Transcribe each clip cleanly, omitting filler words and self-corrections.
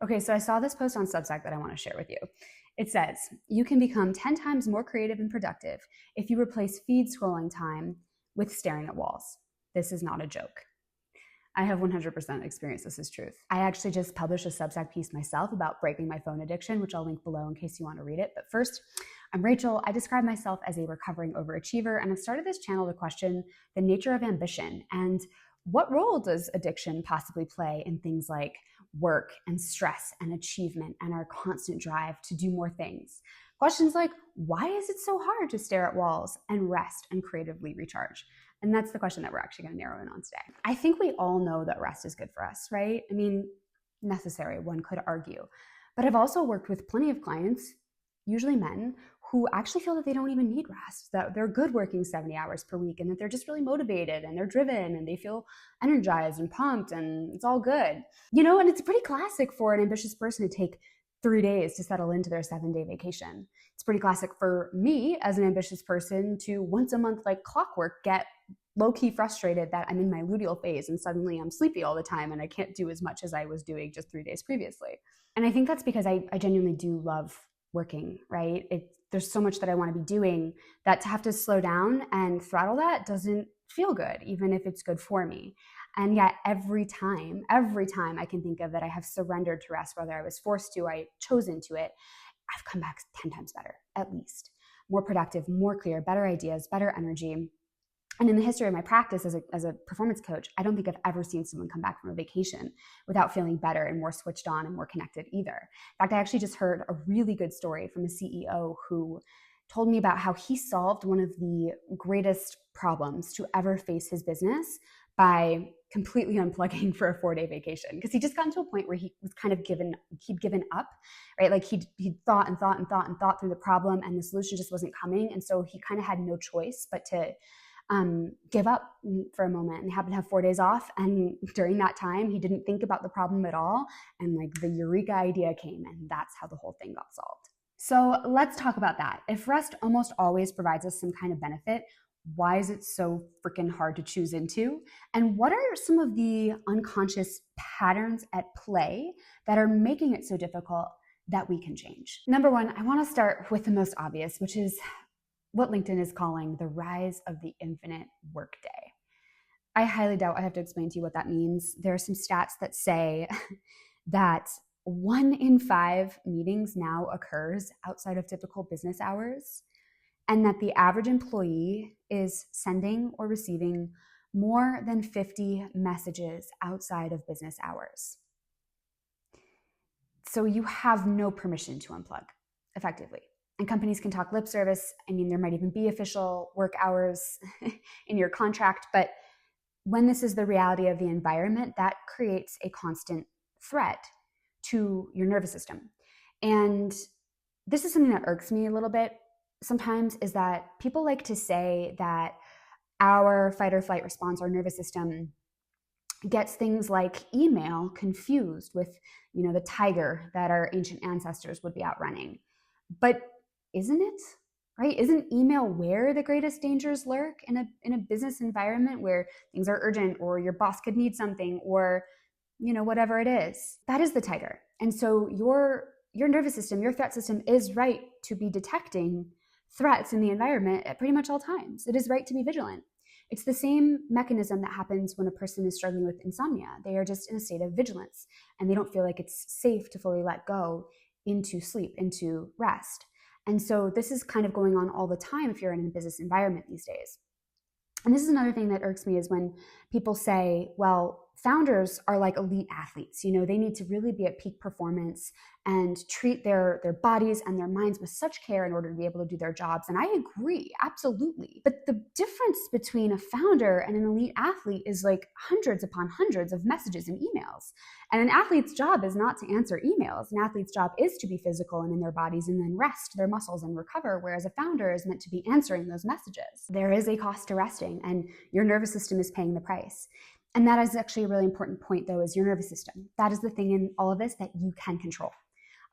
Okay, so I saw this post on Substack that I want to share with you. It says, you can become 10 times more creative and productive if you replace feed scrolling time with staring at walls. This is not a joke. I have 100% experienced this as truth. I actually just published a Substack piece myself about breaking my phone addiction, which I'll link below in case you want to read it. But first, I'm Rachel. I describe myself as a recovering overachiever, and I've started this channel to question the nature of ambition and what role does addiction possibly play in things like work and stress and achievement and our constant drive to do more things? Questions like, why is it so hard to stare at walls and rest and creatively recharge? And that's the question that we're actually going to narrow in on today. I think we all know that rest is good for us, right? I mean, necessary, one could argue. But I've also worked with plenty of clients, usually men, who actually feel that they don't even need rest, that they're good working 70 hours per week and that they're just really motivated and they're driven and they feel energized and pumped and it's all good. And it's pretty classic for an ambitious person to take 3 days to settle into their 7-day vacation. It's pretty classic for me as an ambitious person to once a month, like clockwork, get low-key frustrated that I'm in my luteal phase and suddenly I'm sleepy all the time and I can't do as much as I was doing just 3 days previously. And I think that's because I genuinely do love working, right? There's so much that I want to be doing that to have to slow down and throttle that doesn't feel good, even if it's good for me. And yet every time I can think of that I have surrendered to rest, whether I was forced to, I chose into it, I've come back 10 times better, at least. More productive, more clear, better ideas, better energy. And in the history of my practice as a performance coach, I don't think I've ever seen someone come back from a vacation without feeling better and more switched on and more connected either. In fact, I actually just heard a really good story from a CEO who told me about how he solved one of the greatest problems to ever face his business by completely unplugging for a 4-day vacation. Because he just got to a point where he was kind of he'd given up, right? Like he'd thought through the problem and the solution just wasn't coming. And so he kind of had no choice but to give up for a moment, and he happened to have 4 days off. And during that time, he didn't think about the problem at all. And like the eureka idea came, and that's how the whole thing got solved. So let's talk about that. If rest almost always provides us some kind of benefit, why is it so freaking hard to choose into? And what are some of the unconscious patterns at play that are making it so difficult that we can change? Number one, I want to start with the most obvious, which is what LinkedIn is calling the rise of the infinite workday. I highly doubt I have to explain to you what that means. There are some stats that say that 1 in 5 meetings now occurs outside of typical business hours, and that the average employee is sending or receiving more than 50 messages outside of business hours. So you have no permission to unplug, effectively. And companies can talk lip service. I mean, there might even be official work hours in your contract, but when this is the reality of the environment, that creates a constant threat to your nervous system. And this is something that irks me a little bit sometimes, is that people like to say that our fight or flight response, our nervous system, gets things like email confused with, the tiger that our ancient ancestors would be outrunning. But isn't it? Right? Isn't email where the greatest dangers lurk in a business environment where things are urgent or your boss could need something or, whatever it is? That is the tiger. And so your nervous system, your threat system is right to be detecting threats in the environment at pretty much all times. It is right to be vigilant. It's the same mechanism that happens when a person is struggling with insomnia. They are just in a state of vigilance and they don't feel like it's safe to fully let go into sleep, into rest. And so this is kind of going on all the time if you're in a business environment these days. And this is another thing that irks me, is when people say, well, founders are like elite athletes. They need to really be at peak performance and treat their bodies and their minds with such care in order to be able to do their jobs. And I agree, absolutely. But the difference between a founder and an elite athlete is like hundreds upon hundreds of messages and emails. And an athlete's job is not to answer emails. An athlete's job is to be physical and in their bodies and then rest their muscles and recover, whereas a founder is meant to be answering those messages. There is a cost to resting, and your nervous system is paying the price. And that is actually a really important point, though, is your nervous system. That is the thing in all of this that you can control.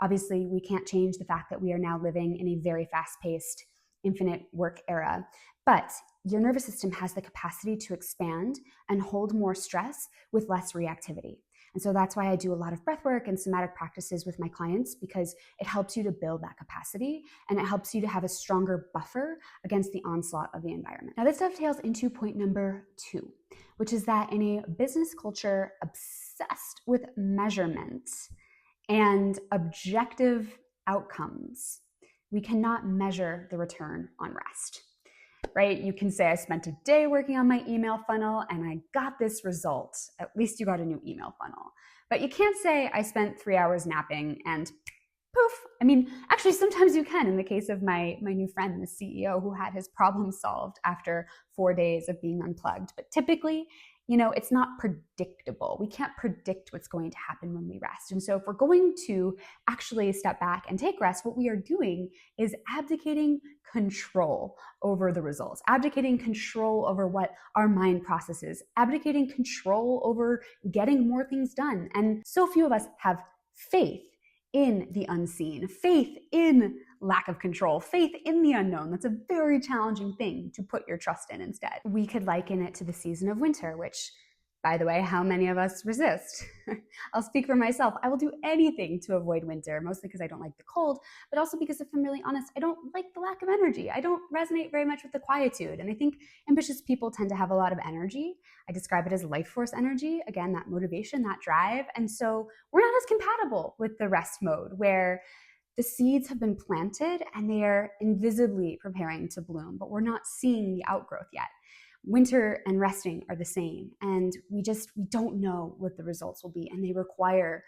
Obviously, we can't change the fact that we are now living in a very fast-paced, infinite work era. But your nervous system has the capacity to expand and hold more stress with less reactivity. And so that's why I do a lot of breath work and somatic practices with my clients, because it helps you to build that capacity and it helps you to have a stronger buffer against the onslaught of the environment. Now, this dovetails into point number 2, which is that in a business culture obsessed with measurement and objective outcomes, we cannot measure the return on rest. Right? You can say, I spent a day working on my email funnel and I got this result. At least you got a new email funnel. But you can't say, I spent 3 hours napping and poof. I mean, actually, sometimes you can. In the case of my new friend, the CEO, who had his problem solved after 4 days of being unplugged. But typically, it's not predictable. We can't predict what's going to happen when we rest. And so if we're going to actually step back and take rest, what we are doing is abdicating control over the results, abdicating control over what our mind processes, abdicating control over getting more things done. And so few of us have faith in the unseen, faith in lack of control, faith in the unknown. That's a very challenging thing to put your trust in instead. We could liken it to the season of winter, which, by the way, how many of us resist? I'll speak for myself. I will do anything to avoid winter, mostly because I don't like the cold, but also because, if I'm really honest, I don't like the lack of energy. I don't resonate very much with the quietude. And I think ambitious people tend to have a lot of energy. I describe it as life force energy. Again, that motivation, that drive. And so we're not as compatible with the rest mode, where the seeds have been planted and they are invisibly preparing to bloom, but we're not seeing the outgrowth yet. Winter and resting are the same, and we don't know what the results will be, and they require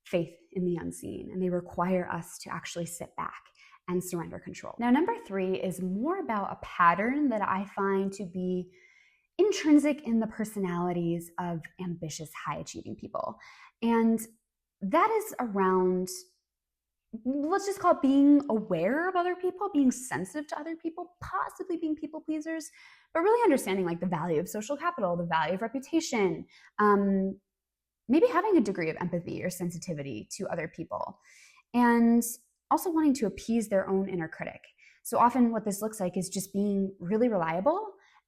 faith in the unseen, and they require us to actually sit back and surrender control. Now, number 3 is more about a pattern that I find to be intrinsic in the personalities of ambitious, high-achieving people, and that is around, let's just call it, being aware of other people, being sensitive to other people, possibly being people pleasers, but really understanding the value of social capital, the value of reputation, maybe having a degree of empathy or sensitivity to other people, and also wanting to appease their own inner critic. So often what this looks like is just being really reliable,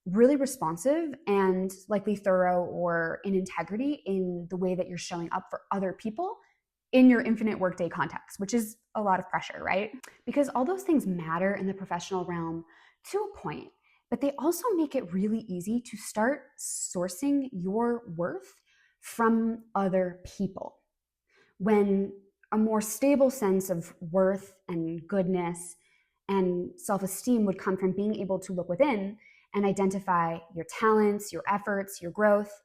really responsive, and likely thorough or in integrity in the way that you're showing up for other people in your infinite workday context, which is a lot of pressure, right? Because all those things matter in the professional realm to a point, but they also make it really easy to start sourcing your worth from other people. When a more stable sense of worth and goodness and self-esteem would come from being able to look within and identify your talents, your efforts, your growth,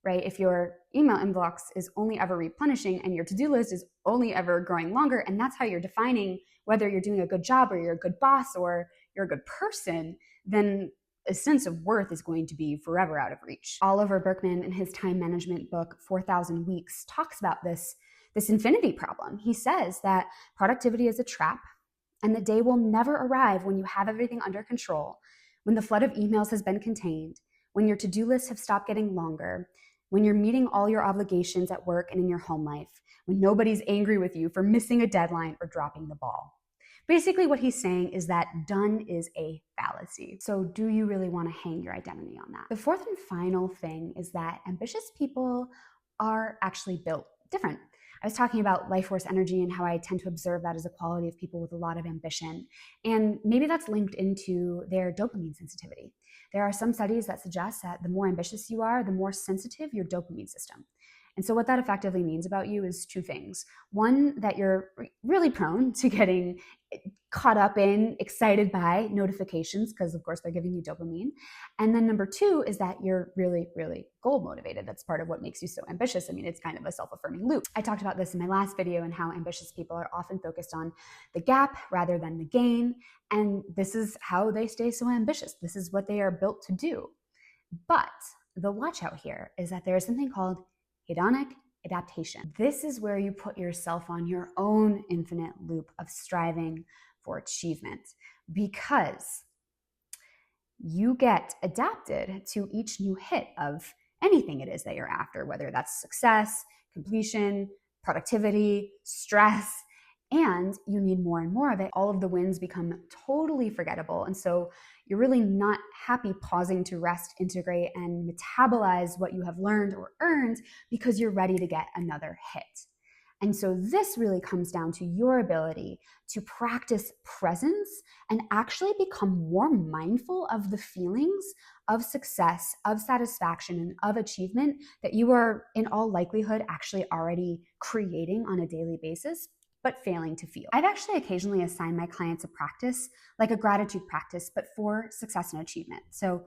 right? If your email inbox is only ever replenishing and your to-do list is only ever growing longer, and that's how you're defining whether you're doing a good job or you're a good boss or you're a good person, then a sense of worth is going to be forever out of reach. Oliver Burkeman, in his time management book, 4,000 Weeks, talks about this infinity problem. He says that productivity is a trap, and the day will never arrive when you have everything under control, when the flood of emails has been contained, when your to-do lists have stopped getting longer, when you're meeting all your obligations at work and in your home life, when nobody's angry with you for missing a deadline or dropping the ball. Basically, what he's saying is that done is a fallacy. So do you really want to hang your identity on that? The fourth and final thing is that ambitious people are actually built different. I was talking about life force energy and how I tend to observe that as a quality of people with a lot of ambition. And maybe that's linked into their dopamine sensitivity. There are some studies that suggest that the more ambitious you are, the more sensitive your dopamine system. And so what that effectively means about you is 2 things. One, that you're really prone to getting caught up in, excited by notifications, because of course they're giving you dopamine. And then number 2 is that you're really, really goal motivated. That's part of what makes you so ambitious. I mean, it's kind of a self-affirming loop. I talked about this in my last video and how ambitious people are often focused on the gap rather than the gain. And this is how they stay so ambitious. This is what they are built to do. But the watch out here is that there is something called hedonic adaptation. This is where you put yourself on your own infinite loop of striving for achievement, because you get adapted to each new hit of anything it is that you're after, whether that's success, completion, productivity, stress, and you need more and more of it, all of the wins become totally forgettable. And so you're really not happy pausing to rest, integrate, and metabolize what you have learned or earned because you're ready to get another hit. And so this really comes down to your ability to practice presence and actually become more mindful of the feelings of success, of satisfaction, and of achievement that you are in all likelihood actually already creating on a daily basis, but failing to feel. I've actually occasionally assigned my clients a practice, like a gratitude practice, but for success and achievement. So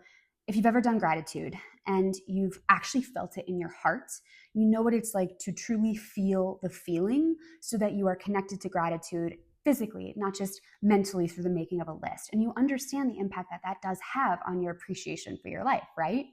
if you've ever done gratitude and you've actually felt it in your heart, you know what it's like to truly feel the feeling so that you are connected to gratitude physically, not just mentally through the making of a list. And you understand the impact that that does have on your appreciation for your life, right?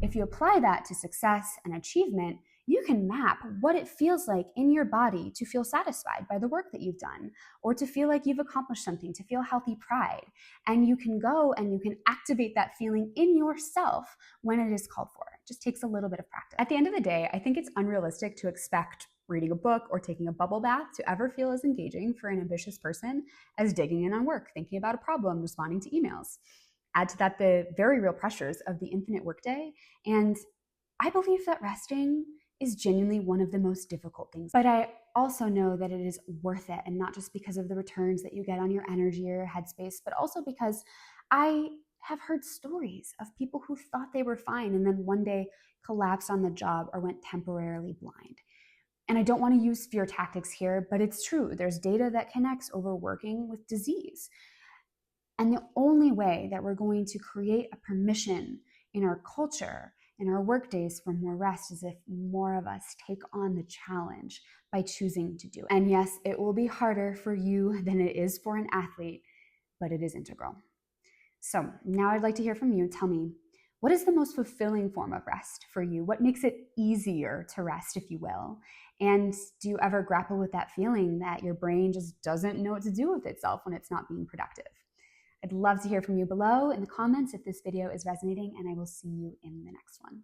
If you apply that to success and achievement, you can map what it feels like in your body to feel satisfied by the work that you've done, or to feel like you've accomplished something, to feel healthy pride. And you can go and you can activate that feeling in yourself when it is called for. It just takes a little bit of practice. At the end of the day, I think it's unrealistic to expect reading a book or taking a bubble bath to ever feel as engaging for an ambitious person as digging in on work, thinking about a problem, responding to emails. Add to that the very real pressures of the infinite workday, and I believe that resting is genuinely one of the most difficult things. But I also know that it is worth it, and not just because of the returns that you get on your energy or headspace, but also because I have heard stories of people who thought they were fine and then one day collapsed on the job or went temporarily blind. And I don't want to use fear tactics here, but it's true. There's data that connects overworking with disease. And the only way that we're going to create a permission in our culture, in our work days for more rest, is if more of us take on the challenge by choosing to do it. And yes, it will be harder for you than it is for an athlete, but it is integral. So now I'd like to hear from you. Tell me, what is the most fulfilling form of rest for you? What makes it easier to rest, if you will? And do you ever grapple with that feeling that your brain just doesn't know what to do with itself when it's not being productive? I'd love to hear from you below in the comments if this video is resonating, and I will see you in the next one.